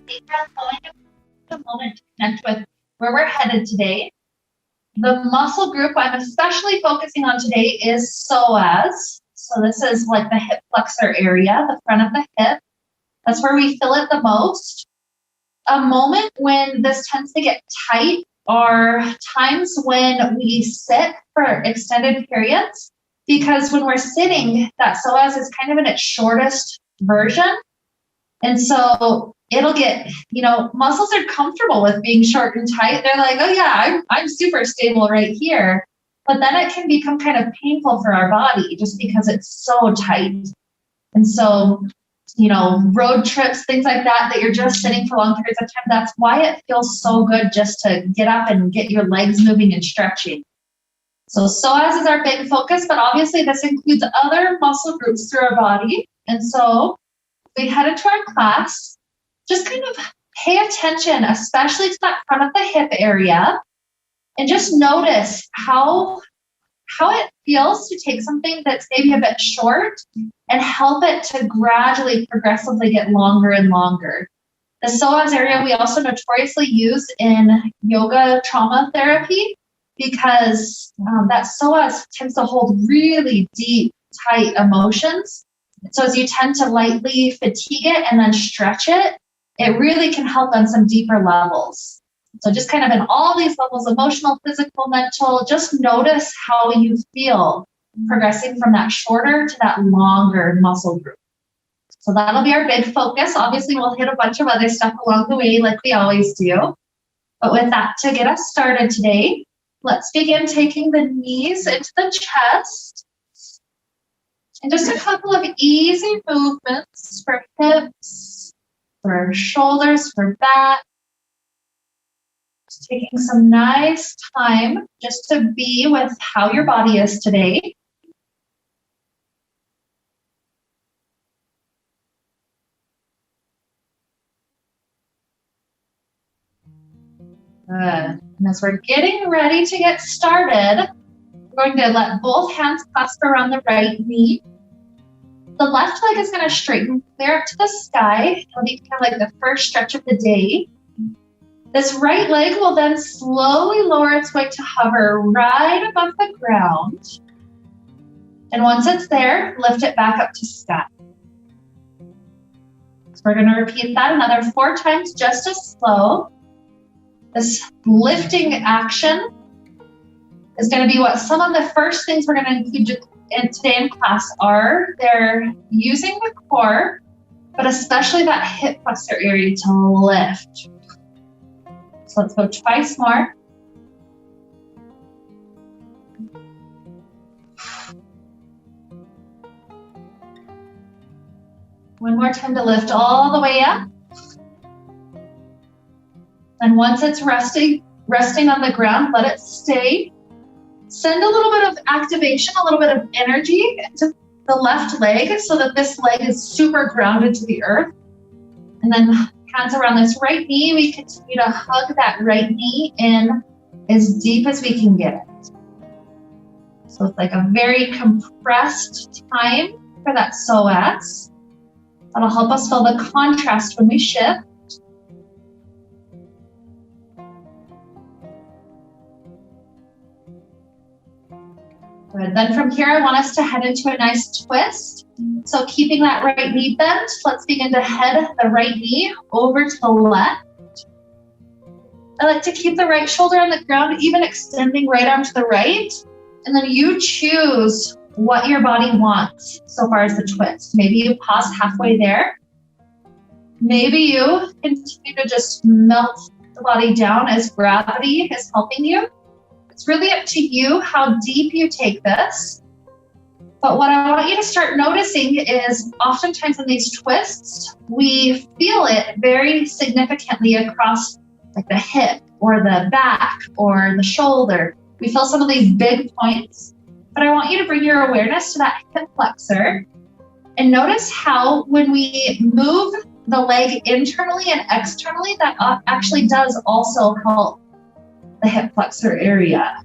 deep breath, going to a moment to connect with where we're headed today. The muscle group I'm especially focusing on today is psoas. So this is like the hip flexor area, the front of the hip. That's where we feel it the most. A moment when this tends to get tight are times when we sit for extended periods, because when we're sitting, that psoas is kind of in its shortest version. And so it'll get, muscles are comfortable with being short and tight. They're like, oh yeah, I'm super stable right here. But then it can become kind of painful for our body just because it's so tight. And so, road trips, things like that you're just sitting for long periods of time, that's why it feels so good just to get up and get your legs moving and stretching. So psoas is our big focus, but obviously this includes other muscle groups through our body. And so we head into our class, just kind of pay attention, especially to that front of the hip area, and just notice how it feels to take something that's maybe a bit short and help it to gradually, progressively get longer and longer. The psoas area we also notoriously use in yoga trauma therapy because that psoas tends to hold really deep, tight emotions. So as you tend to lightly fatigue it and then stretch it, it really can help on some deeper levels. So just kind of in all these levels, emotional, physical, mental, just notice how you feel progressing from that shorter to that longer muscle group. So that'll be our big focus. Obviously, we'll hit a bunch of other stuff along the way like we always do. But with that, to get us started today, let's begin taking the knees into the chest. And just a couple of easy movements for hips, for shoulders, for back. Just taking some nice time just to be with how your body is today. Good. And as we're getting ready to get started, we're going to let both hands clasp around the right knee. The left leg is going to straighten clear up to the sky. It'll be kind of like the first stretch of the day. This right leg will then slowly lower its way to hover right above the ground. And once it's there, lift it back up to sky. So we're going to repeat that another 4 times, just as slow. This lifting action is going to be what some of the first things we're going to include today in class are. They're using the core, but especially that hip flexor area to lift. So let's go twice more. One more time to lift all the way up. And once it's resting on the ground, let it stay. Send a little bit of activation, a little bit of energy into the left leg so that this leg is super grounded to the earth. And then hands around this right knee, we continue to hug that right knee in as deep as we can get it. So it's like a very compressed time for that psoas. That'll help us feel the contrast when we shift. Good. Then from here, I want us to head into a nice twist. So keeping that right knee bent, let's begin to head the right knee over to the left. I like to keep the right shoulder on the ground, even extending right arm to the right. And then you choose what your body wants so far as the twist. Maybe you pause halfway there. Maybe you continue to just melt the body down as gravity is helping you. It's really up to you how deep you take this. But what I want you to start noticing is oftentimes in these twists, we feel it very significantly across like the hip or the back or the shoulder. We feel some of these big points, but I want you to bring your awareness to that hip flexor and notice how when we move the leg internally and externally, that actually does also help the hip flexor area.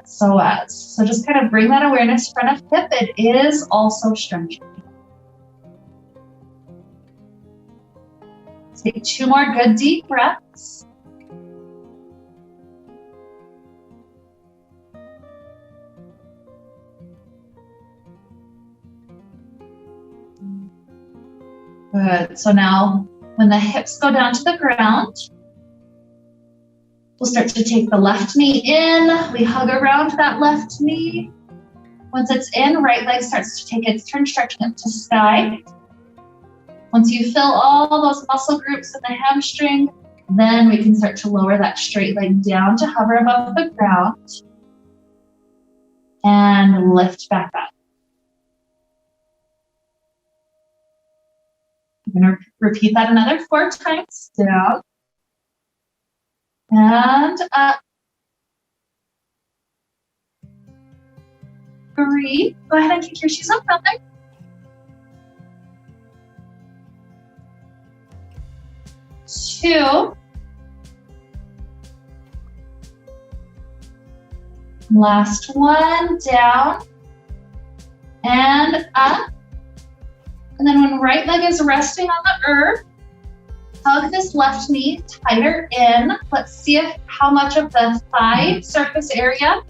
Psoas. So just kind of bring that awareness front of hip. It is also stretching. Take 2 more good deep breaths. Good. So now when the hips go down to the ground, we'll start to take the left knee in. We hug around that left knee. Once it's in, right leg starts to take its turn, stretching up to sky. Once you fill all those muscle groups in the hamstring, then we can start to lower that straight leg down to hover above the ground and lift back up. I'm going to repeat that another 4 times. Down and up. 3. Go ahead and kick your shoes up, brother. 2. Last one, down and up. And then when right leg is resting on the earth, hug this left knee tighter in. Let's see how much of the thigh surface area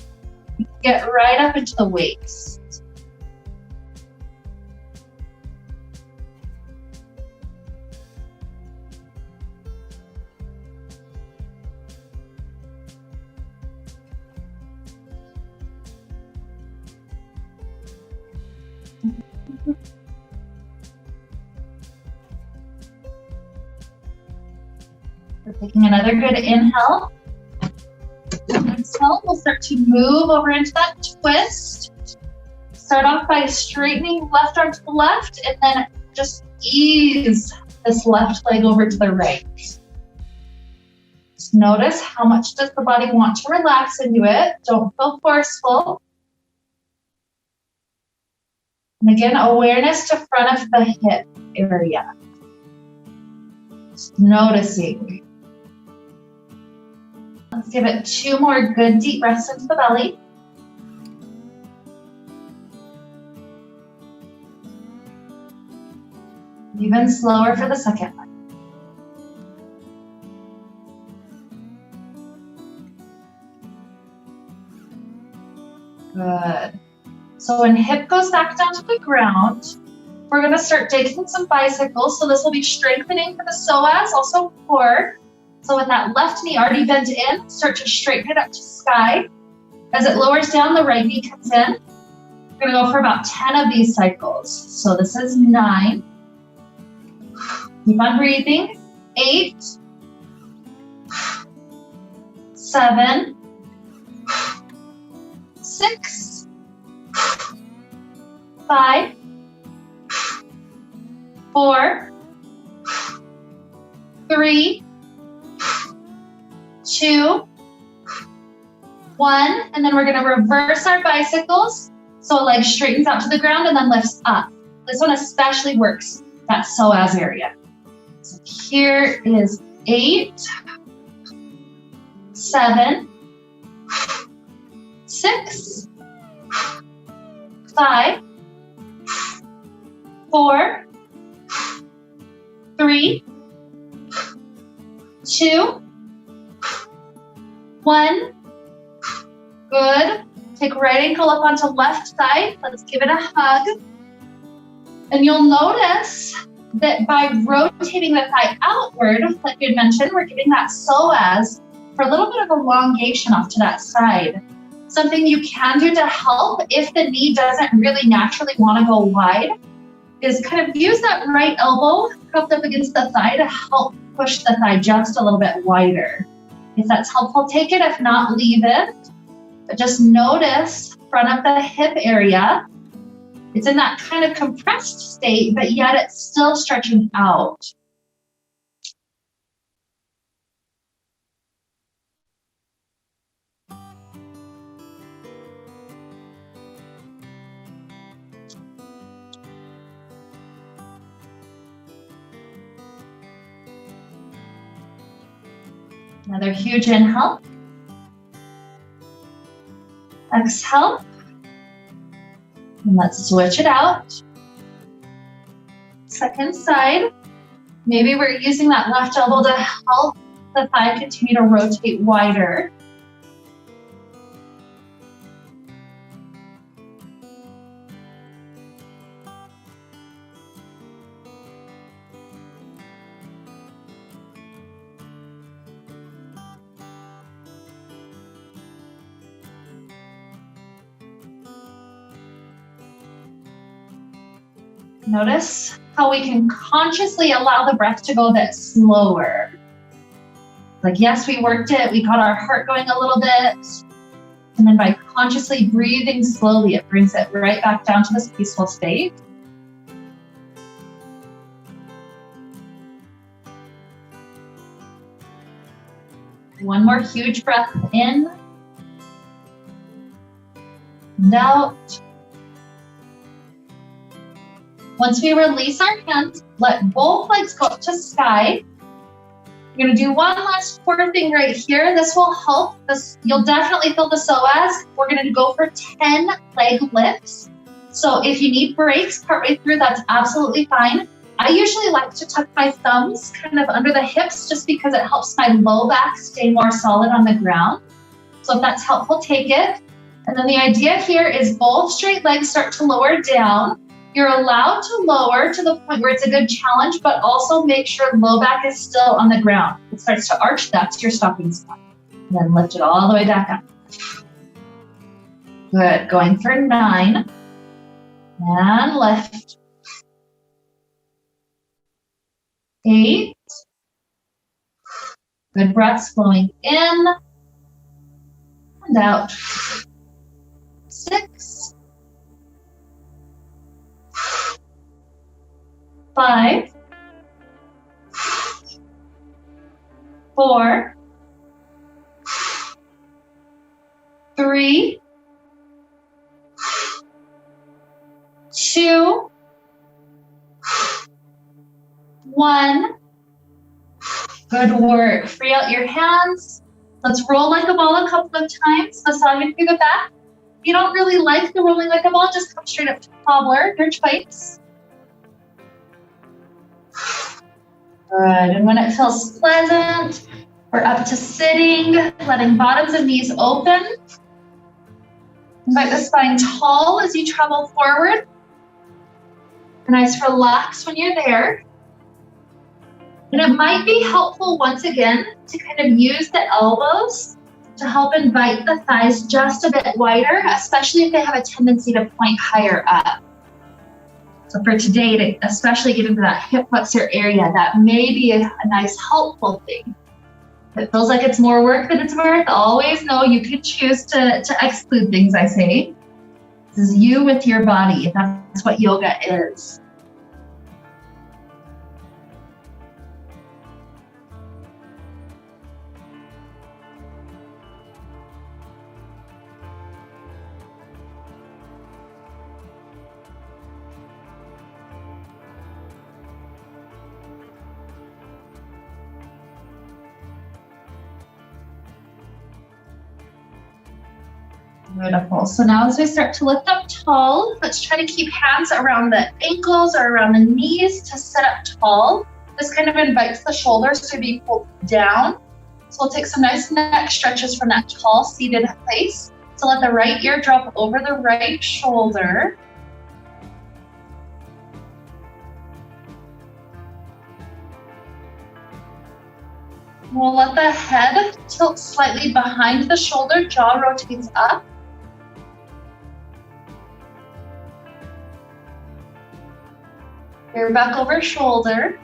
you can get right up into the waist. We're taking another good inhale. Exhale, we'll start to move over into that twist. Start off by straightening left arm to the left and then just ease this left leg over to the right. Just notice how much does the body want to relax into it. Don't feel forceful. And again, awareness to front of the hip area. Just noticing. Let's give it 2 more good deep breaths into the belly. Even slower for the second one. Good. So when hip goes back down to the ground, we're going to start taking some bicycles. So this will be strengthening for the psoas, also core. So with that left knee already bent in, start to straighten it up to sky. As it lowers down, the right knee comes in. We're going to go for about 10 of these cycles. So this is 9. Keep on breathing. 8. 7. 6. 5. 4. 3. 2, 1, and then we're going to reverse our bicycles so a leg straightens out to the ground and then lifts up. This one especially works that psoas area. So here is 8, 7, 6, 5, 4, 3, 2, 1. Good. Take right ankle up onto left thigh. Let's give it a hug. And you'll notice that by rotating the thigh outward, like we had mentioned, we're giving that psoas for a little bit of elongation off to that side. Something you can do to help if the knee doesn't really naturally want to go wide is kind of use that right elbow cupped up against the thigh to help push the thigh just a little bit wider. If that's helpful, take it. If not, leave it. But just notice front of the hip area. It's in that kind of compressed state, but yet it's still stretching out. Another huge inhale. Exhale. And let's switch it out. Second side. Maybe we're using that left elbow to help the thigh continue to rotate wider. Notice how we can consciously allow the breath to go a bit slower. Like, yes, we worked it, we got our heart going a little bit, and then by consciously breathing slowly, it brings it right back down to this peaceful state. One more huge breath in and out. Once we release our hands, let both legs go up to sky. You're gonna do one last core thing right here. This will help. You'll definitely feel the psoas. We're gonna go for 10 leg lifts. So if you need breaks partway through, that's absolutely fine. I usually like to tuck my thumbs kind of under the hips just because it helps my low back stay more solid on the ground. So if that's helpful, take it. And then the idea here is both straight legs start to lower down. You're allowed to lower to the point where it's a good challenge, but also make sure low back is still on the ground. It starts to arch, that's your stopping spot. And then lift it all the way back up. Good, going for 9. And lift. 8. Good breaths flowing in and out. 6. 5, 4, 3, 2, 1. Good work. Free out your hands. Let's roll like a ball a couple of times, massaging through the back. If you don't really like the rolling like a ball, just come straight up to cobbler, your choice. Good, and when it feels pleasant, we're up to sitting, letting bottoms and knees open. Invite the spine tall as you travel forward. Nice relax when you're there. And it might be helpful once again to kind of use the elbows to help invite the thighs just a bit wider, especially if they have a tendency to point higher up. So for today, to especially get into that hip flexor area, that may be a nice helpful thing. If it feels like it's more work than it's worth, always know you can choose to exclude things, I say. This is you with your body. That's what yoga is. Beautiful. So now as we start to lift up tall, let's try to keep hands around the ankles or around the knees to sit up tall. This kind of invites the shoulders to be pulled down. So we'll take some nice neck stretches from that tall seated place. So let the right ear drop over the right shoulder. We'll let the head tilt slightly behind the shoulder, jaw rotates up. Ear back over shoulder.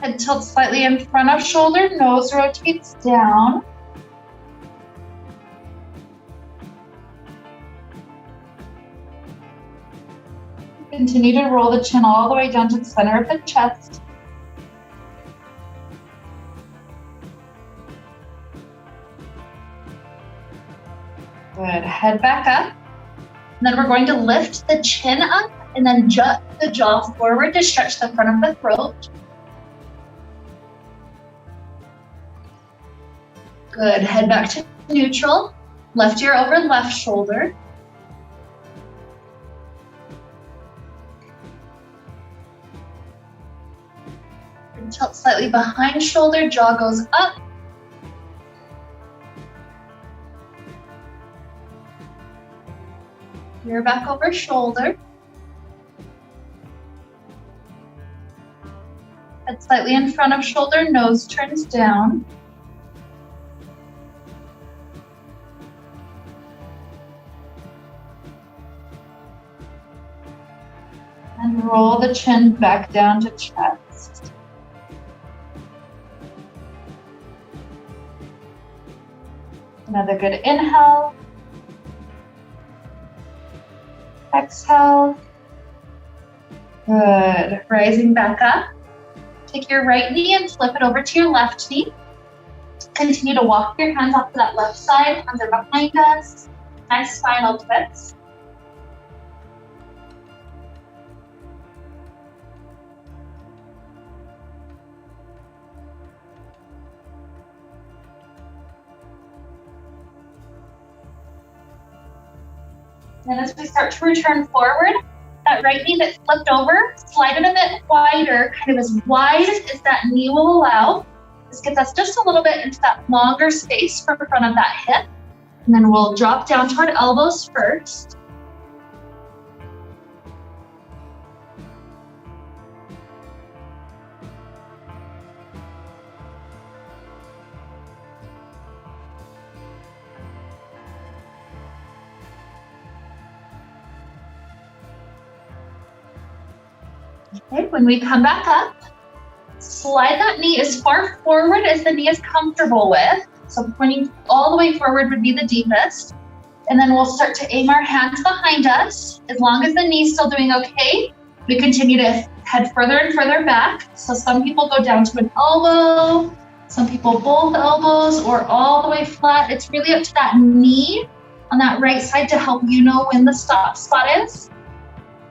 Head tilts slightly in front of shoulder, nose rotates down. Continue to roll the chin all the way down to the center of the chest. Good, head back up. And then we're going to lift the chin up and then jut the jaw forward to stretch the front of the throat. Good, head back to neutral. Left ear over left shoulder. slightly behind shoulder, jaw goes up. Rear back over shoulder. Head slightly in front of shoulder, nose turns down. And roll the chin back down to chest. Another good inhale. Exhale. Good. Rising back up. Take your right knee and flip it over to your left knee. Continue to walk your hands off to that left side. Hands are behind us. Nice spinal twist. And as we start to return forward, that right knee that flipped over, slide it a bit wider, kind of as wide as that knee will allow. This gets us just a little bit into that longer space from front of that hip. And then we'll drop down toward elbows first. Okay, when we come back up, slide that knee as far forward as the knee is comfortable with. So pointing all the way forward would be the deepest. And then we'll start to aim our hands behind us. As long as the knee's still doing okay, we continue to head further and further back. So some people go down to an elbow, some people both elbows, or all the way flat. It's really up to that knee on that right side to help you know when the stop spot is.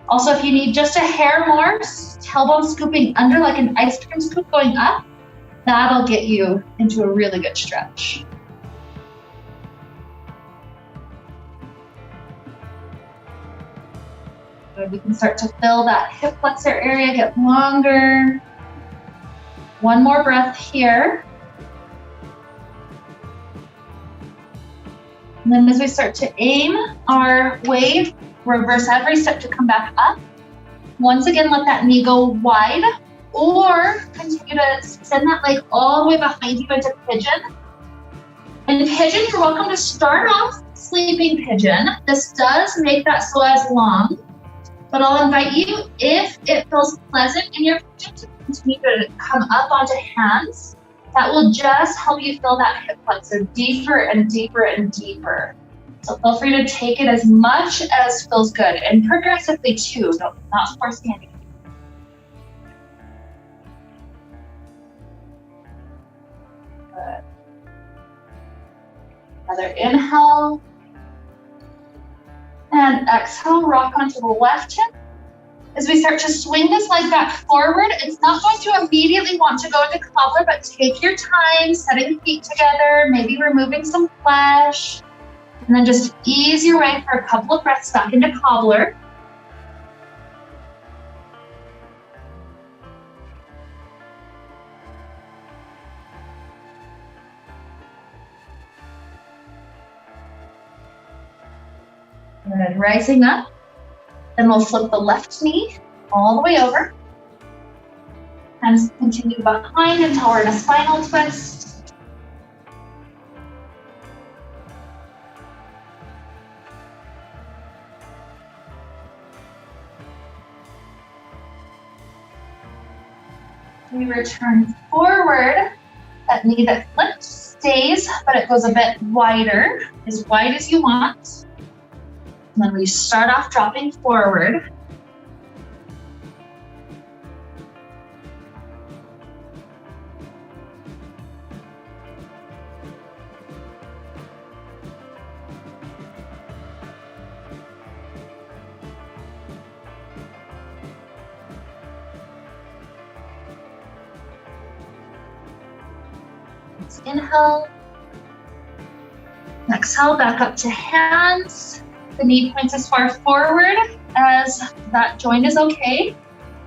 Also, if you need just a hair more, tailbone scooping under like an ice cream scoop going up, that'll get you into a really good stretch. Good. We can start to fill that hip flexor area, get longer. One more breath here. And then as we start to aim our way, reverse every step to come back up. Once again, let that knee go wide, or continue to send that leg all the way behind you into pigeon. In pigeon, you're welcome to start off sleeping pigeon. This does make that psoas long, but I'll invite you, if it feels pleasant in your pigeon, to continue to come up onto hands. That will just help you feel that hip flexor deeper and deeper and deeper. So feel free to take it as much as feels good, and progressively too, not forcing anything. Good. Another inhale. And exhale, rock onto the left hip. As we start to swing this leg back forward, it's not going to immediately want to go into cobbler, but take your time, setting feet together, maybe removing some flesh. And then just ease your way for a couple of breaths back into cobbler. Good, rising up. Then we'll flip the left knee all the way over. Hands continue behind until we're in a spinal twist. We return forward. That knee that flipped stays, but it goes a bit wider, as wide as you want. And then we start off dropping forward. Let's inhale. Exhale, back up to hands. The knee points as far forward as that joint is okay.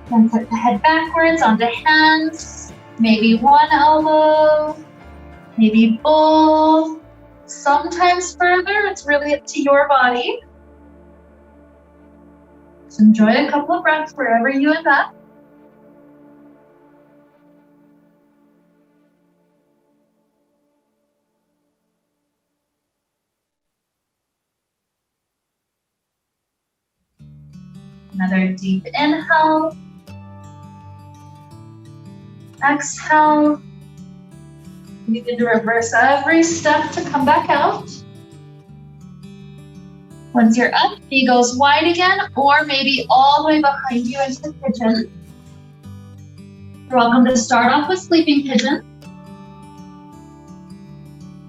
Then put the head backwards onto hands. Maybe one elbow, maybe both, sometimes further. It's really up to your body. So enjoy a couple of breaths wherever you end up. Another deep inhale. Exhale. You need to reverse every step to come back out. Once you're up, knee goes wide again, or maybe all the way behind you into pigeon. You're welcome to start off with sleeping pigeon,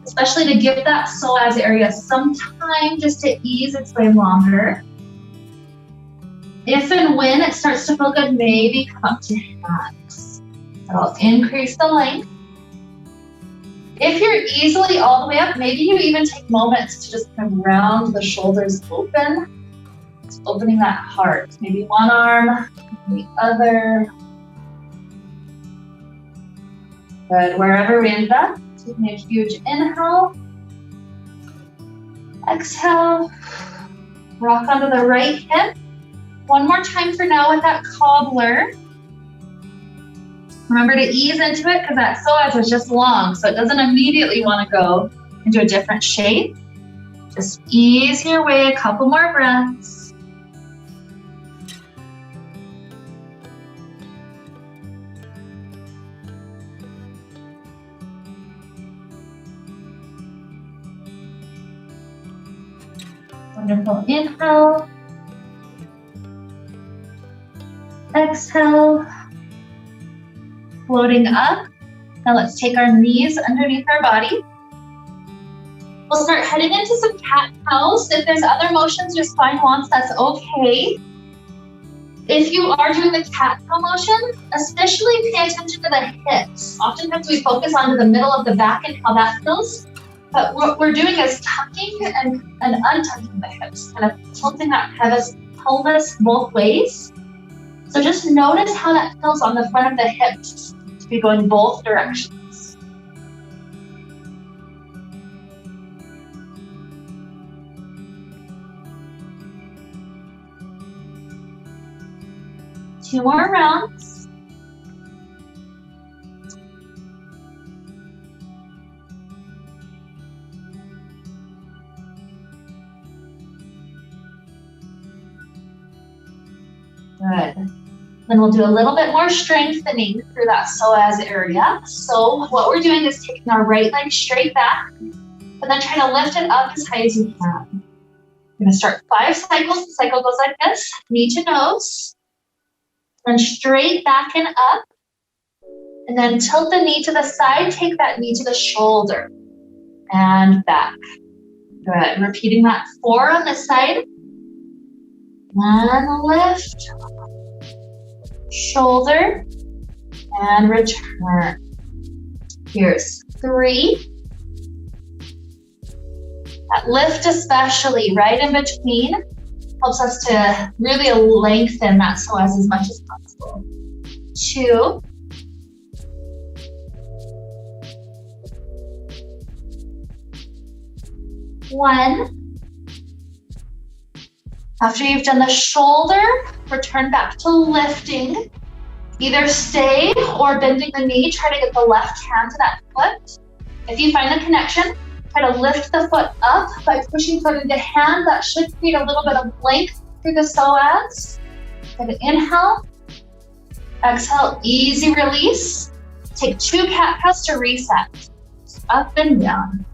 especially to give that psoas area some time just to ease its way longer. If and when it starts to feel good, maybe come up to hands. That'll increase the length. If you're easily all the way up, maybe you even take moments to just kind of round the shoulders open. Just opening that heart. Maybe one arm, the other. Good. Wherever we end up, taking a huge inhale. Exhale. Rock onto the right hip. One more time for now with that cobbler. Remember to ease into it because that psoas is just long, so it doesn't immediately want to go into a different shape. Just ease your way, a couple more breaths. Wonderful. Inhale. Exhale. Floating up. Now let's take our knees underneath our body. We'll start heading into some cat-cows. If there's other motions your spine wants, that's okay. If you are doing the cat-cow motion, especially pay attention to the hips. Oftentimes we focus onto the middle of the back and how that feels. But what we're doing is tucking and untucking the hips, kind of tilting that pelvis both ways. So just notice how that feels on the front of the hips to be going both directions. Two more rounds. Good. Then we'll do a little bit more strengthening through that psoas area. So what we're doing is taking our right leg straight back, but then try to lift it up as high as you can. We're gonna start 5 cycles. The cycle goes like this, knee to nose, then straight back and up, and then tilt the knee to the side, take that knee to the shoulder, and back. Good, repeating that 4 on this side, and lift, shoulder, and return. Here's 3. That lift especially, right in between, helps us to really lengthen that psoas as much as possible. 2. 1. After you've done the shoulder, return back to lifting. Either stay or bending the knee, try to get the left hand to that foot. If you find the connection, try to lift the foot up by pushing foot into hand. That should create a little bit of length through the psoas. Take an inhale, exhale, easy release. Take 2 cat-cows to reset. Up and down.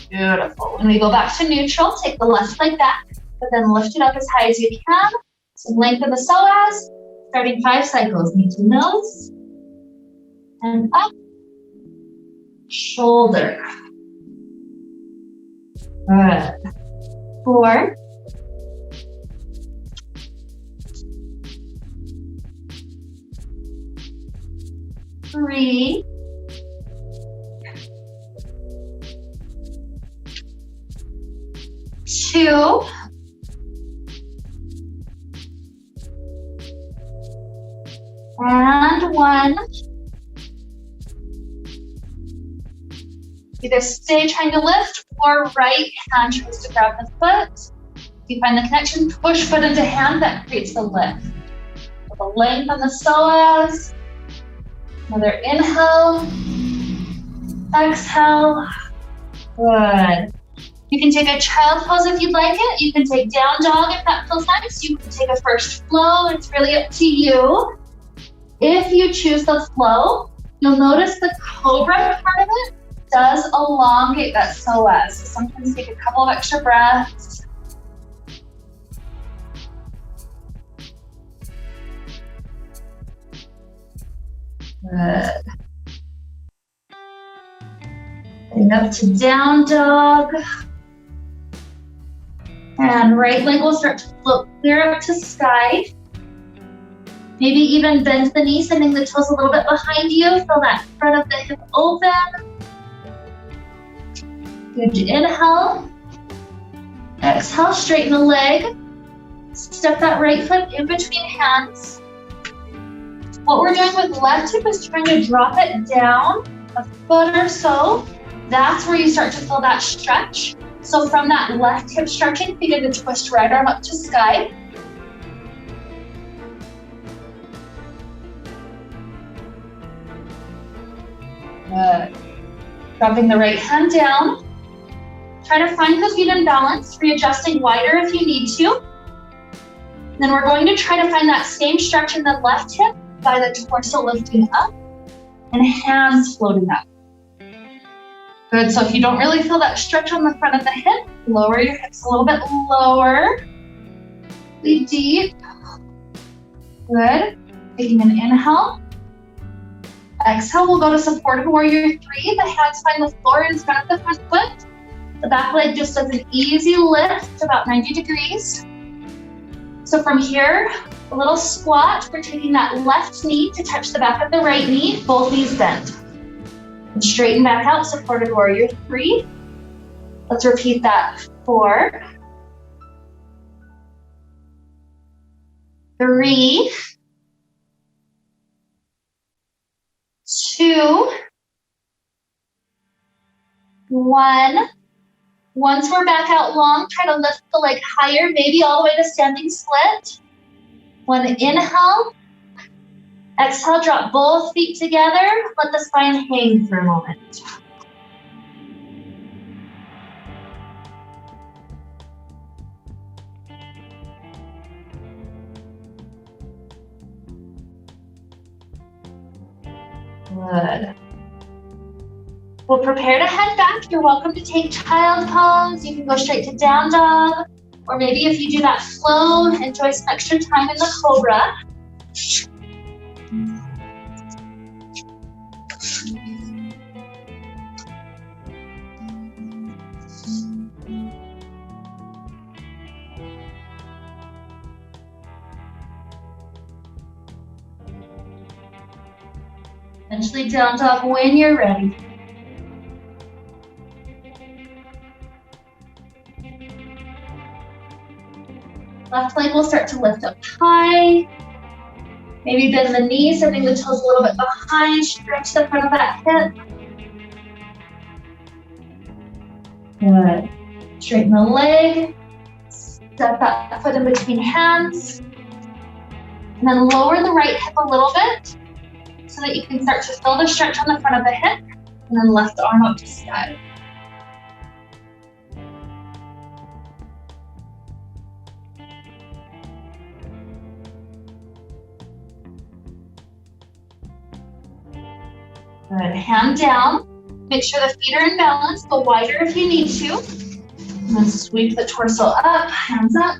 Beautiful. When we go back to neutral, take the left leg back, but then lift it up as high as you can. So lengthen the psoas, starting 5 cycles. Knee to nose, and up, shoulder. Good. 4. 3. 2. And 1. Either stay trying to lift or right hand tries to grab the foot. You find the connection, push foot into hand, that creates the lift. So the length on the psoas. Another inhale. Exhale. Good. You can take a child pose if you'd like it. You can take down dog if that feels nice. You can take a first flow. It's really up to you. If you choose the flow, you'll notice the cobra part of it does elongate that psoas. So sometimes take a couple of extra breaths. Good. Getting up to down dog. And right leg will start to float clear up to sky. Maybe even bend the knee, sending the toes a little bit behind you. Feel that front of the hip open. Good inhale. Exhale, straighten the leg. Step that right foot in between hands. What we're doing with left hip is trying to drop it down a foot or so. That's where you start to feel that stretch. So from that left hip stretching, begin to twist right arm up to sky. Good. Dropping the right hand down. Try to find the feet in balance, readjusting wider if you need to. Then we're going to try to find that same stretch in the left hip by the torso lifting up and hands floating up. Good, so if you don't really feel that stretch on the front of the hip, lower your hips a little bit lower. Breathe deep. Good. Taking an inhale. Exhale, we'll go to supported warrior 3. The hands find the floor in front of the front foot. The back leg just does an easy lift, about 90 degrees. So from here, a little squat. We're taking that left knee to touch the back of the right knee, both knees bent. And straighten back out, supported warrior 3. Let's repeat that. 4, 3, 2, 1. Once we're back out long, try to lift the leg higher, maybe all the way to standing split. 1 inhale. Exhale, drop both feet together. Let the spine hang for a moment. Good. We'll prepare to head back. You're welcome to take child pose. You can go straight to down dog. Or maybe if you do that flow, enjoy some extra time in the cobra. Eventually down dog when you're ready. Left leg will start to lift up high. Maybe bend the knees, sending the toes a little bit behind. Stretch the front of that hip. Good. Straighten the leg. Step that foot in between hands. And then lower the right hip a little bit so that you can start to feel the stretch on the front of the hip. And then left arm up to sky. Good, hand down. Make sure the feet are in balance. Go wider if you need to. And then sweep the torso up, hands up.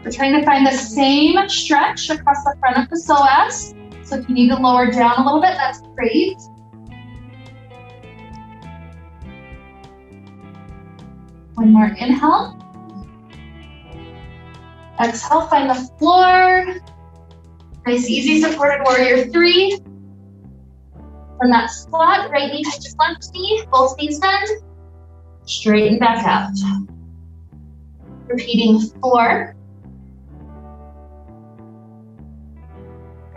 We're trying to find the same stretch across the front of the psoas. So if you need to lower down a little bit, that's great. One more inhale. Exhale, find the floor. Nice, easy, supported warrior 3. From that squat, right knee touches left knee, both knees bend. Straighten back out. Repeating 4,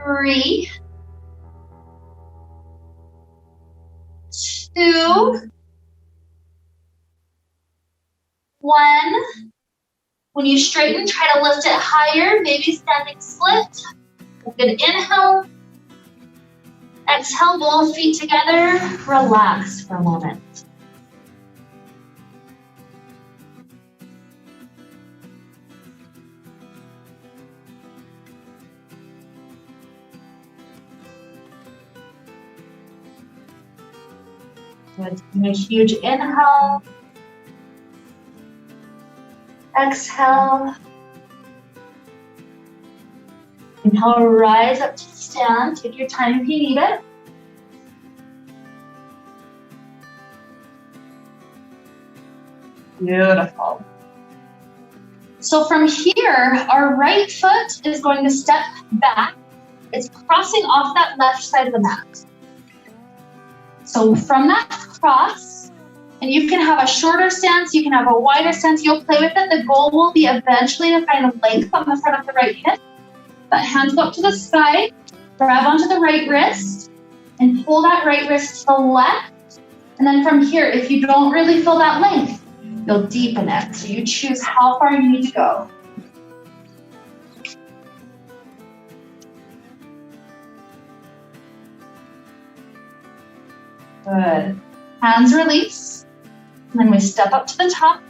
3, 2, 1. When you straighten, try to lift it higher, maybe standing split. Good inhale. Exhale, both feet together. Relax for a moment. Good. A huge inhale. Exhale. Inhale, rise up to stand. Take your time if you need it. Beautiful. So from here, our right foot is going to step back. It's crossing off that left side of the mat. So from that cross, and you can have a shorter stance, you can have a wider stance, you'll play with it. The goal will be eventually to find a length on the front of the right hip. But hands go up to the sky, grab onto the right wrist, and pull that right wrist to the left. And then from here, if you don't really feel that length, you'll deepen it. So you choose how far you need to go. Good. Hands release. And then we step up to the top.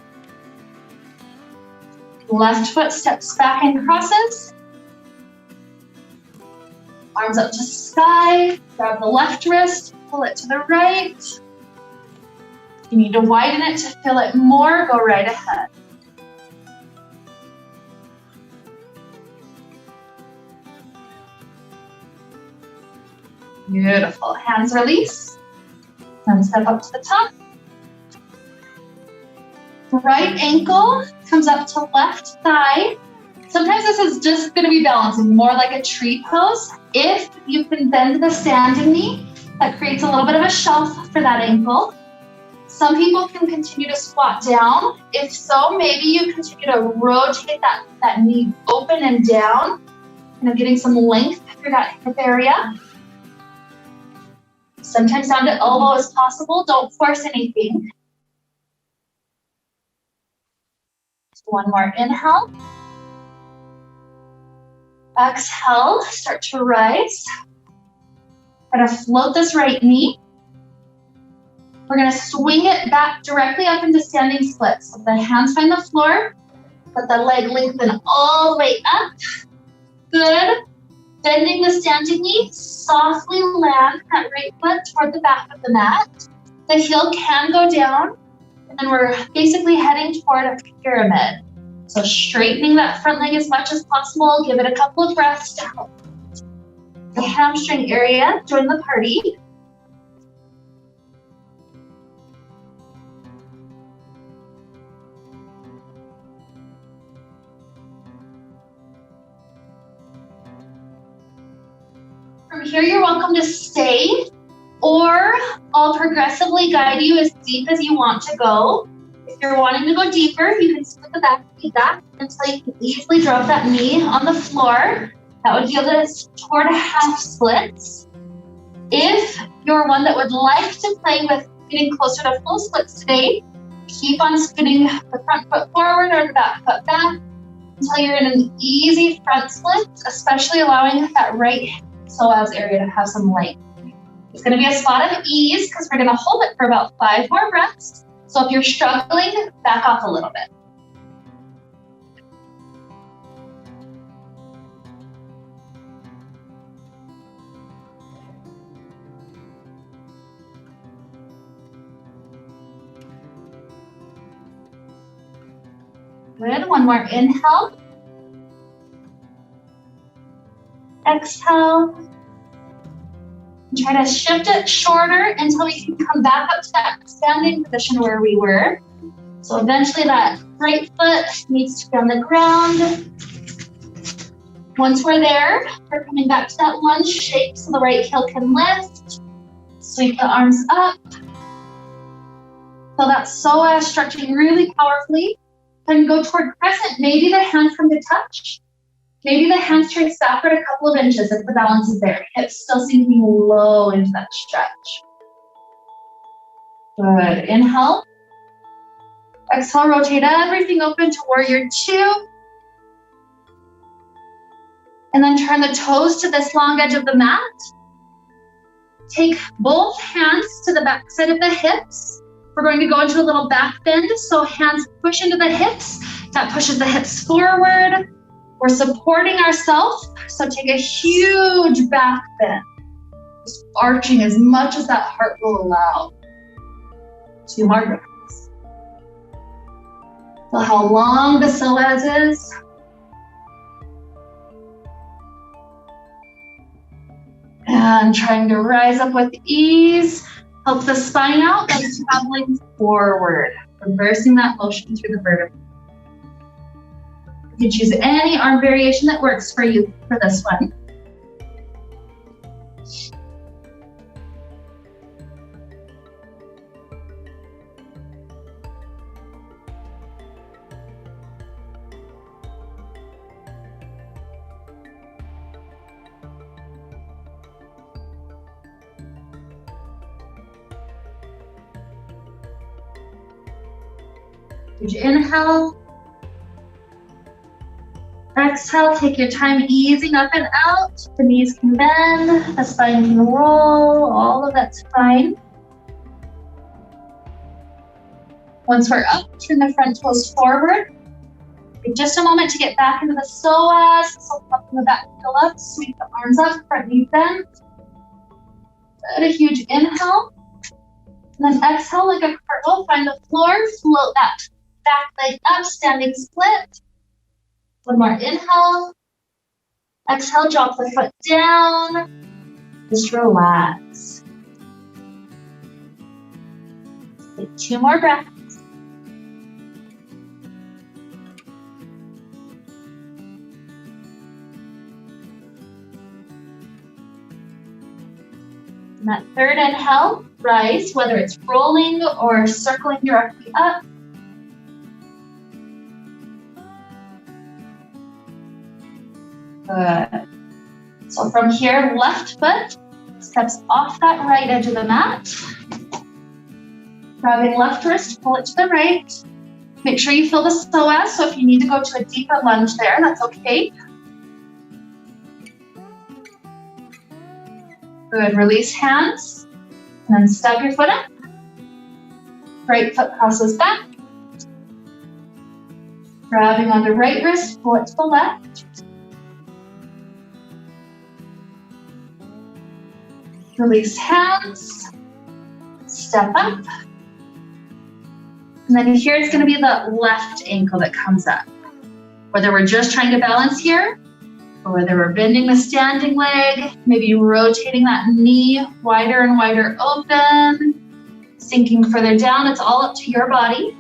Left foot steps back and crosses. Arms up to sky. Grab the left wrist, pull it to the right. If you need to widen it to feel it more, go right ahead. Beautiful. Hands release. Then step up to the top. Right ankle comes up to left thigh. Sometimes this is just going to be balancing, more like a tree pose. If you can bend the standing knee, that creates a little bit of a shelf for that ankle. Some people can continue to squat down. If so, maybe you continue to rotate that knee open and down, kind of getting some length through that hip area. Sometimes down to elbow is possible. Don't force anything. One more inhale. Exhale, start to rise. Try to float this right knee. We're gonna swing it back directly up into standing split. So the hands find the floor, let the leg lengthen all the way up. Good. Bending the standing knee, softly land that right foot toward the back of the mat. The heel can go down, and then we're basically heading toward a pyramid. So straightening that front leg as much as possible, give it a couple of breaths to help the hamstring area join the party. From here, you're welcome to stay, or I'll progressively guide you as deep as you want to go. If you're wanting to go deeper, you can split the back knee back until you can easily drop that knee on the floor. That would yield us toward a half splits. If you're one that would like to play with getting closer to full splits today, keep on spinning the front foot forward or the back foot back until you're in an easy front split, especially allowing that right psoas area to have some length. It's going to be a spot of ease because we're going to hold it for about 5 more breaths. So if you're struggling, back off a little bit. Good. One more inhale. Exhale. Try to shift it shorter until we can come back up to that standing position where we were. So eventually that right foot needs to be on the ground. Once we're there, we're coming back to that lunge shape so the right heel can lift. Sweep the arms up. So that psoas stretching really powerfully. Then go toward crescent. Maybe the hands come to touch. Maybe the hands trace backward a couple of inches if the balance is there. Hips still sinking low into that stretch. Good. Inhale. Exhale, rotate everything open to warrior two. And then turn the toes to this long edge of the mat. Take both hands to the back side of the hips. We're going to go into a little back bend. So hands push into the hips. That pushes the hips forward. We're supporting ourselves. So take a huge back bend. Just arching as much as that heart will allow. 2 more breaths. Feel how long the psoas is. And trying to rise up with ease. Help the spine out, then traveling forward. Reversing that motion through the vertebrae. You can choose any arm variation that works for you for this one. Huge inhale. Exhale, take your time easing up and out. The knees can bend, the spine can roll, all of that's fine. Once we're up, turn the front toes forward. Take just a moment to get back into the psoas. So up in the back, heel up, sweep the arms up, front knee bent. Good, a huge inhale. And then exhale like a cartwheel, find the floor, float that back leg up, standing split. One more inhale. Exhale, drop the foot down. Just relax. Take 2 more breaths. And that third inhale, rise, whether it's rolling or circling directly up. Good. So from here, left foot steps off that right edge of the mat. Grabbing left wrist, pull it to the right. Make sure you feel the psoas, so if you need to go to a deeper lunge there, that's okay. Good, release hands, and then step your foot up. Right foot crosses back. Grabbing on the right wrist, pull it to the left. Release hands, step up. And then here it's gonna be the left ankle that comes up. Whether we're just trying to balance here, or whether we're bending the standing leg, maybe rotating that knee wider and wider open, sinking further down, it's all up to your body.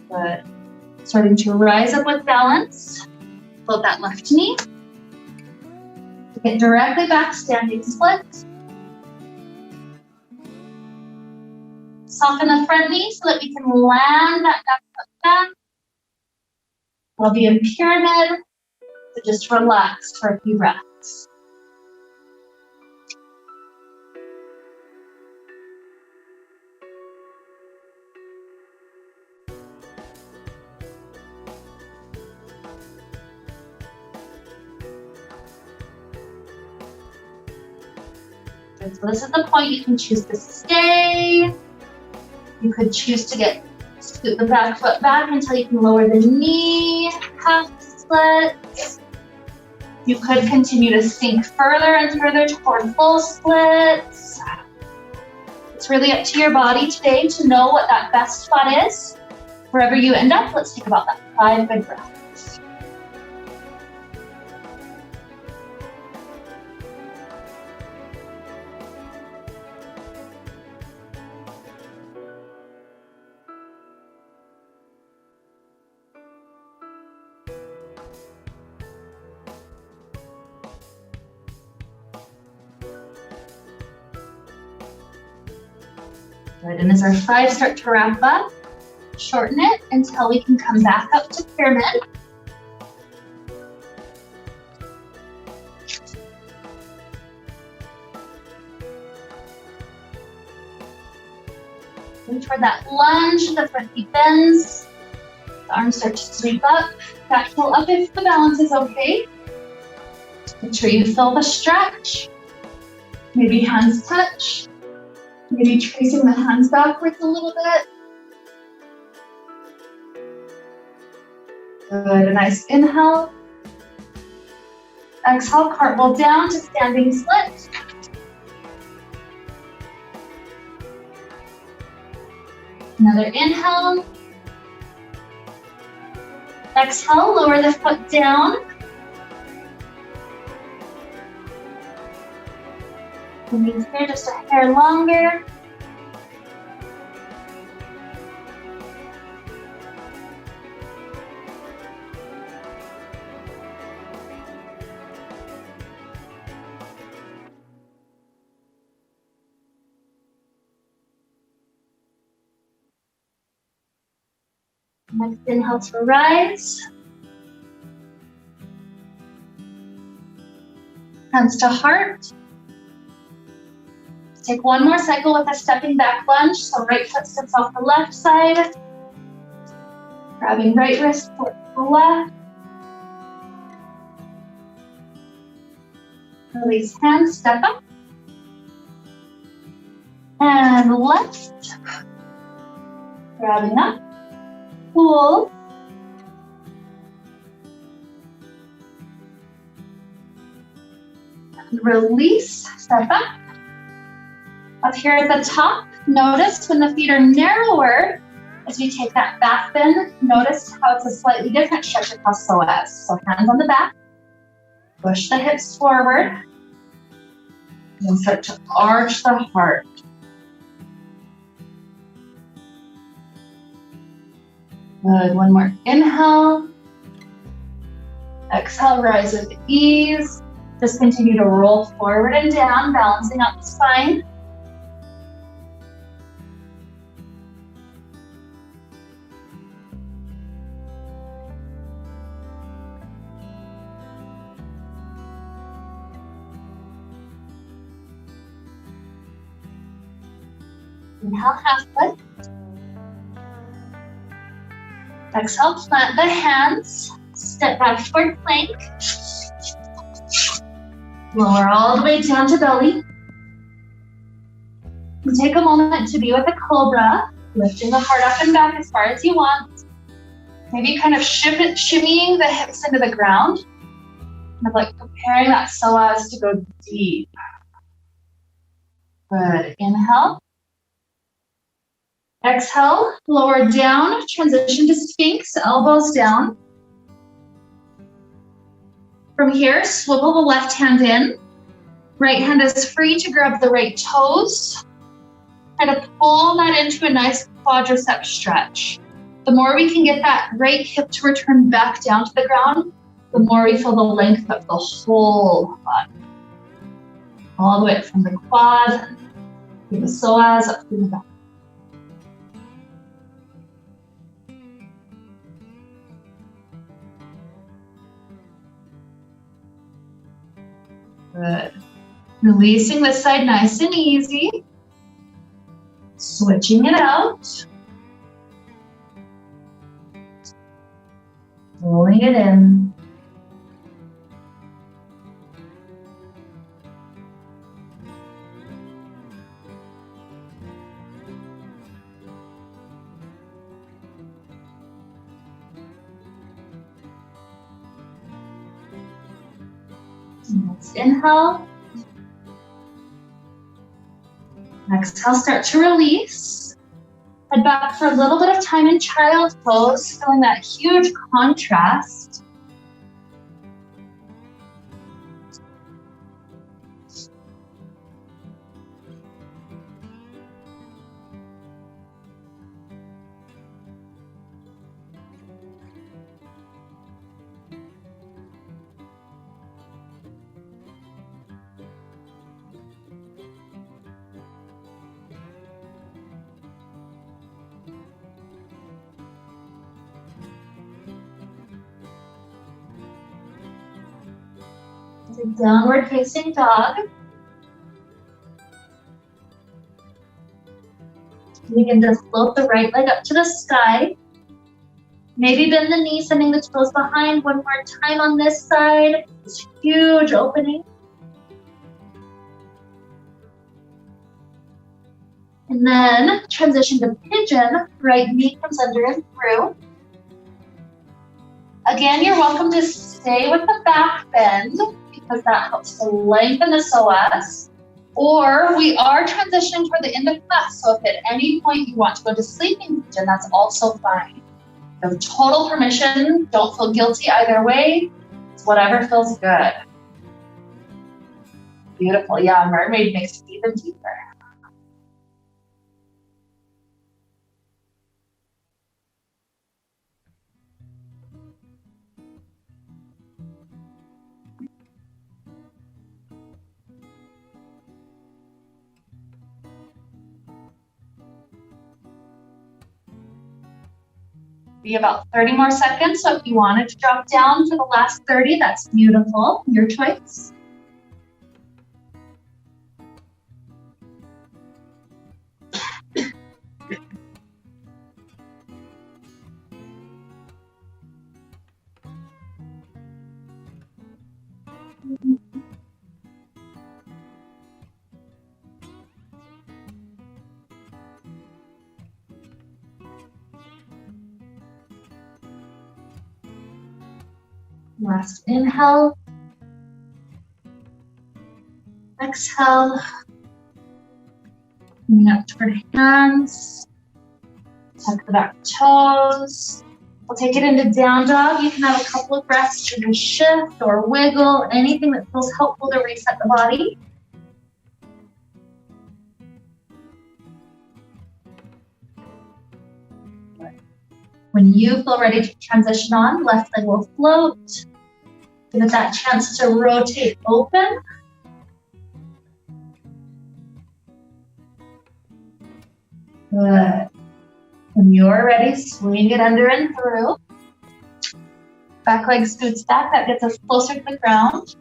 Good. Starting to rise up with balance. Float that left knee. Get directly back, standing split. Soften the front knee so that we can land that back foot back. We'll be in pyramid, so just relax for a few breaths. And so this is the point. You can choose to stay. You could choose to scoot the back foot back until you can lower the knee, half split. You could continue to sink further and further toward full splits. It's really up to your body today to know what that best spot is. Wherever you end up, let's take about that 5 good breaths. Good, and as our thighs start to wrap up, shorten it until we can come back up to pyramid. And toward that lunge, the front knee bends. The arms start to sweep up, back heel up if the balance is okay. Make sure you feel the stretch. Maybe hands touch. Maybe tracing the hands backwards a little bit. Good, a nice inhale. Exhale, cartwheel down to standing split. Another inhale. Exhale, lower the foot down. Knees here just a hair longer. Next inhale to rise. Hands to heart. Take one more cycle with a stepping back lunge. So right foot steps off the left side. Grabbing right wrist towards the left. Release hands, step up. And left. Grabbing up. Pull. And release, step up. Up here at the top, notice when the feet are narrower, as we take that back bend, notice how it's a slightly different stretch across Psoas. So hands on the back, push the hips forward, and start to arch the heart. Good, one more inhale. Exhale, rise with ease. Just continue to roll forward and down, balancing out the spine. Inhale, halfway. Exhale, plant the hands. Step back toward plank. Lower all the way down to belly. And take a moment to be with a cobra, lifting the heart up and back as far as you want. Maybe kind of shimmying the hips into the ground. Kind of like preparing that psoas to go deep. Good. Inhale. Exhale, lower down, transition to Sphinx, elbows down. From here, swivel the left hand in. Right hand is free to grab the right toes. Try to pull that into a nice quadricep stretch. The more we can get that right hip to return back down to the ground, the more we feel the length of the whole body. All the way up from the quad, through the psoas, up through the back. Good. Releasing this side nice and easy. Switching it out. Rolling it in. Next inhale. Exhale, start to release. Head back for a little bit of time in child pose, feeling that huge contrast. to downward facing dog. Begin to float the right leg up to the sky. Maybe bend the knee, sending the toes behind. One more time on this side. This huge opening. And then transition to pigeon. Right knee comes under and through. Again, you're welcome to stay with the back bend because that helps to lengthen the psoas. Or we are transitioning toward the end of class, so if at any point you want to go to sleeping pigeon, that's also fine. You have total permission, don't feel guilty either way. It's whatever feels good. Beautiful, yeah, mermaid makes it even deeper. Be about 30 more seconds, so if you wanted to drop down for the last 30, that's beautiful, your choice. Last inhale. Exhale. Coming up toward hands. Tuck the back toes. We'll take it into down dog. You can have a couple of breaths to just shift or wiggle, anything that feels helpful to reset the body. When you feel ready to transition on, left leg will float. Give it that chance to rotate open. Good. When you're ready, swing it under and through. Back leg scoots back, that gets us closer to the ground.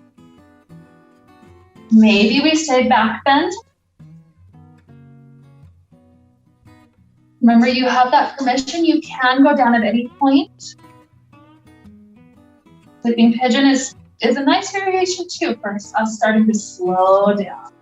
Maybe we stay back bend. Remember, you have that permission. You can go down at any point. Sleeping pigeon is a nice variation too for us starting to slow down.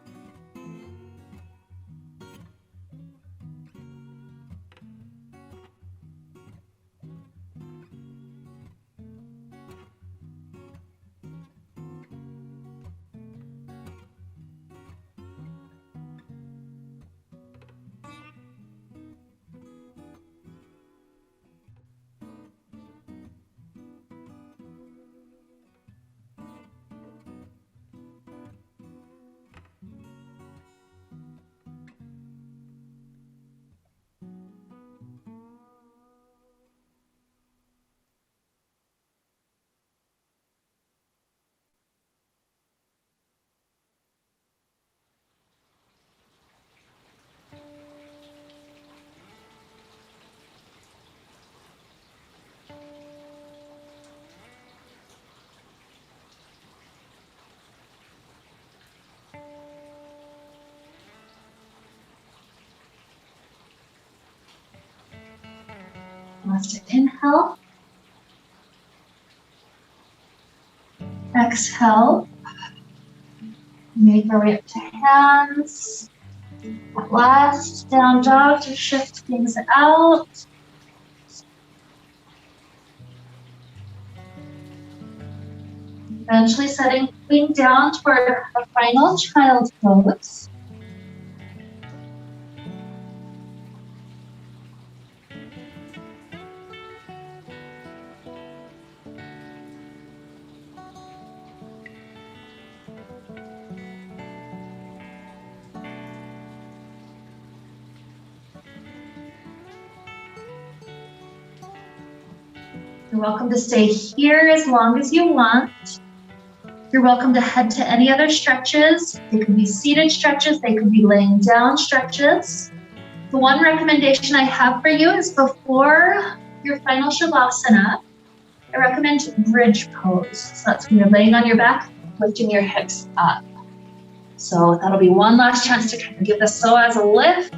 Last inhale. Exhale. Make our way up to hands. At last, down dog to shift things out. Eventually setting down toward our final child pose. You're welcome to stay here as long as you want. You're welcome to head to any other stretches. They could be seated stretches, they could be laying down stretches. The one recommendation I have for you is before your final Shavasana, I recommend bridge pose. So that's when you're laying on your back, lifting your hips up. So that'll be one last chance to kind of give the psoas a lift,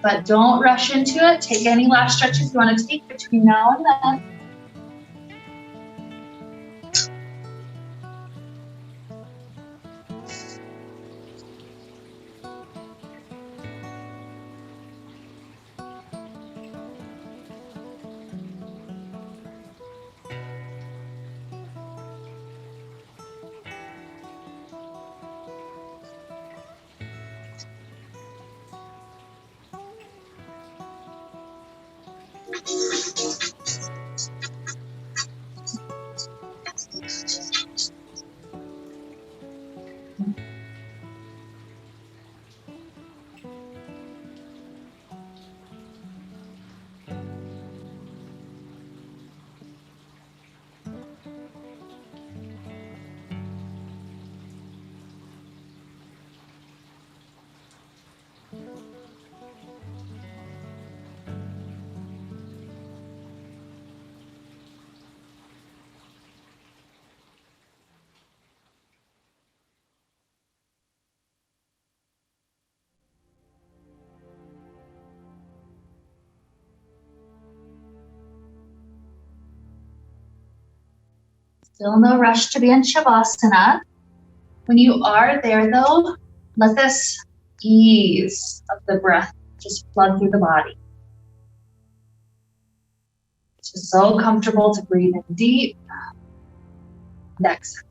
but don't rush into it. Take any last stretches you want to take between now and then. Still no rush to be in Shavasana. When you are there though, let this ease of the breath just flood through the body. It's just so comfortable to breathe in deep and exhale.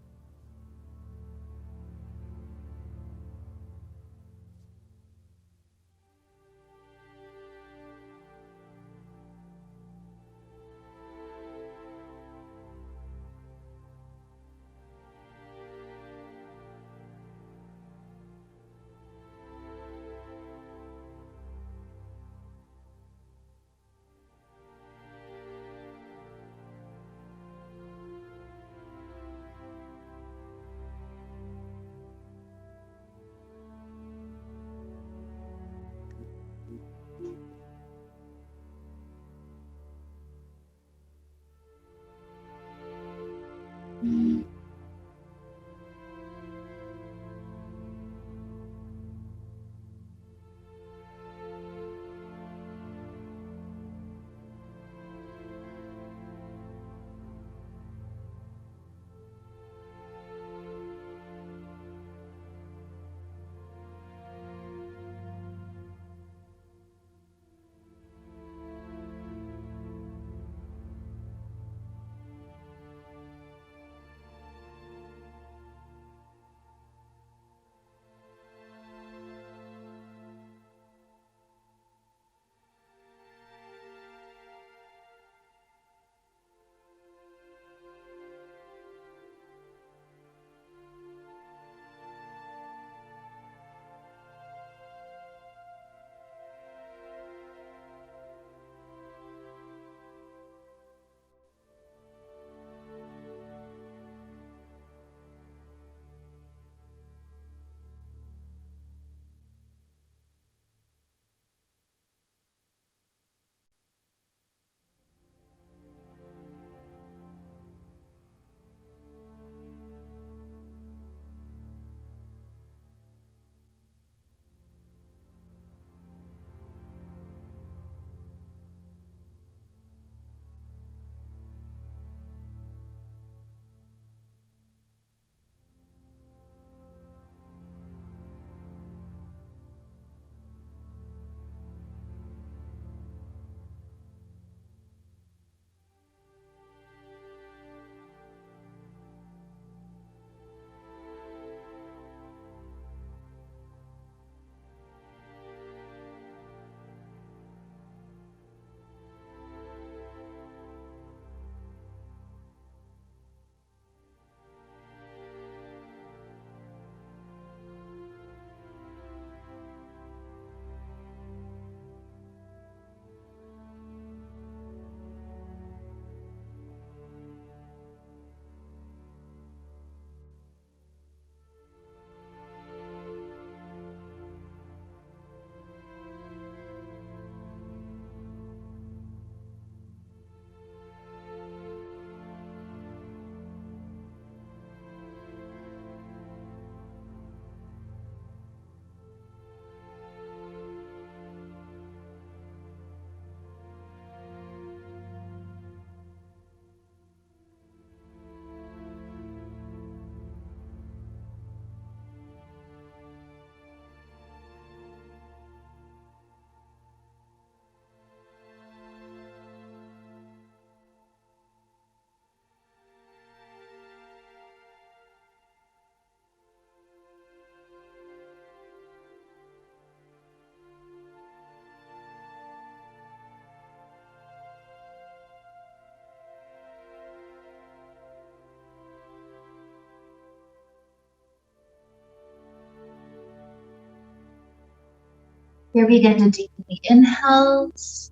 Here begin to deeply inhales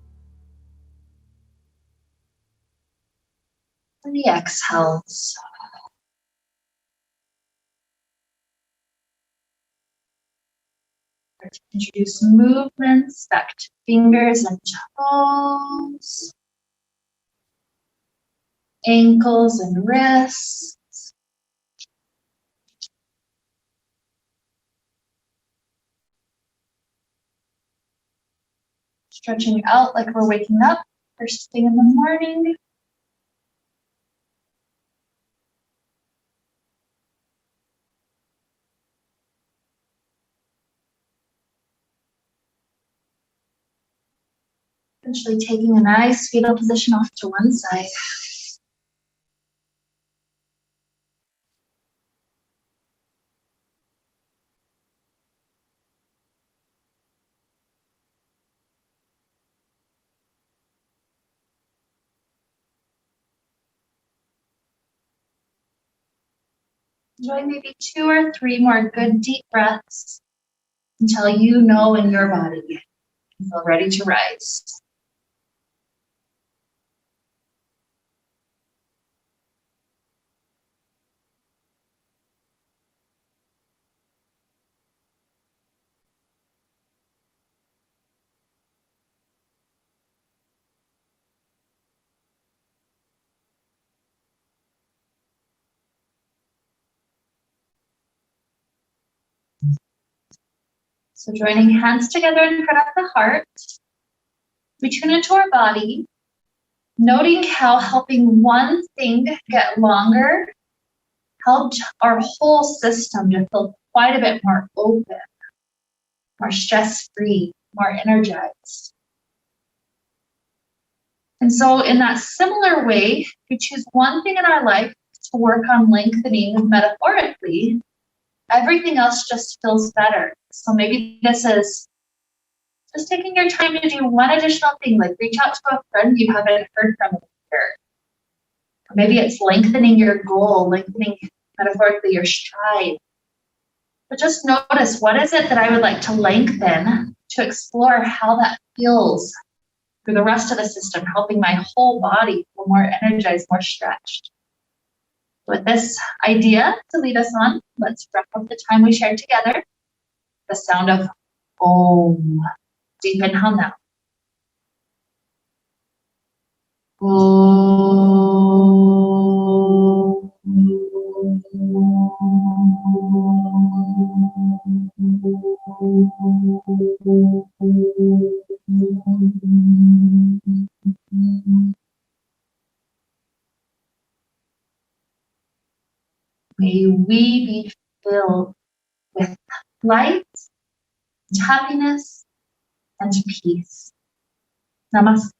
and the exhales. Start to introduce movements back to fingers and toes, ankles and wrists. Stretching out like we're waking up first thing in the morning. Eventually taking a nice fetal position off to one side. Enjoy maybe 2 or 3 more good deep breaths until you know in your body you feel ready to rise. So joining hands together in front of the heart, we tune into our body, noting how helping one thing get longer helped our whole system to feel quite a bit more open, more stress-free, more energized. And so in that similar way, we choose one thing in our life to work on lengthening metaphorically, everything else just feels better. So maybe this is just taking your time to do one additional thing, like reach out to a friend you haven't heard from in a year. Or maybe it's lengthening your goal, lengthening metaphorically your stride. But just notice, what is it that I would like to lengthen to explore how that feels through the rest of the system, helping my whole body feel more energized, more stretched. With this idea to lead us on, let's wrap up the time we shared together. The sound of Om. Deep inhale now. Om. May we be filled with light, happiness, and peace. Namaste.